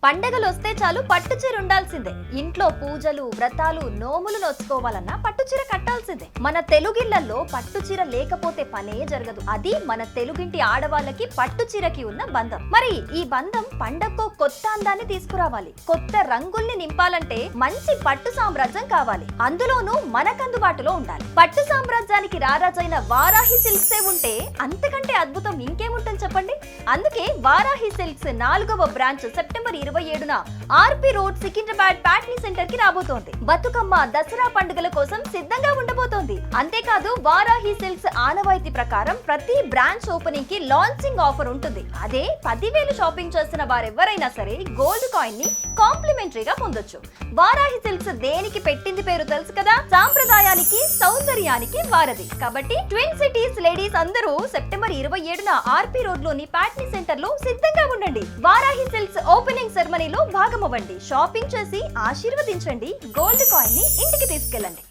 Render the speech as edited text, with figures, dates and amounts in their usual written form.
పండగలు వస్తే చాలు పట్టుచీర ఉండాల్సిందే. ఇంట్లో పూజలు, వ్రతాలు, నోములు నోచుకోవాలన్నా పట్టుచీర కట్టాల్సిందే. మన తెలుగిళ్లలో పట్టుచీర లేకపోతే పనే జరగదు. అది మన తెలుగింటి ఆడవాళ్ళకి పట్టుచీరకి ఉన్న బంధం. మరి ఈ బంధం పండగకు కొత్త అందాన్ని తీసుకురావాలి. కొత్త రంగుల్ని నింపాలంటే మంచి పట్టు సామ్రాజ్యం కావాలి. అందులోనూ మనకందుబాటులో ఉండాలి. పట్టు సామ్రాజ్యానికి రారాజైన వారాహి సిల్క్సే ఉంటే అంతకంటే అద్భుతం ఇంకేముంటుంది చెప్పండి. అందుకే వారాహి సిల్క్స్ 4వ బ్రాంచ్ సెప్టెంబర్ 27న RP road Secunderabad Patny centre కి రాబోతోంది. బతుకమ్మ, దసరా పండుగల కోసం సిద్ధంగా ఉండబోతోంది. అంతేకాదు వారాహి సిల్క్స్ ఆనవాయితీ ప్రకారం ప్రతి బ్రాంచ్ ఓపెనింగ్ కి లాంచింగ్ ఆఫర్ ఉంటుంది. అదే 10,000 షాపింగ్ చేసిన వారెవరైనా సరే గోల్డ్ కాయిన్ ని కాంప్లిమెంటరీగా పొందొచ్చు. వారాహి సిల్క్స్ దేనికి పెట్టింది పేరు తెలుసు కదా, సాంప్రదాయానికి, సౌందర్యానికి వారధి. కాబట్టి ట్విన్ సిటీస్ లేడీస్ అందరూ సెప్టెంబర్ 27న ఆర్పి రోడ్ లోని ప్యాట్నీ సెంటర్ లో సిద్ధంగా ఉండండి. వారాహి సిల్క్స్ ఓపెనింగ్ సెరమనీలో భాగమవ్వండి. షాపింగ్ చేసి ఆశీర్వదించండి. గోల్డ్ కాయిన్ ని ఇంటికి తీసుకెళ్ళండి.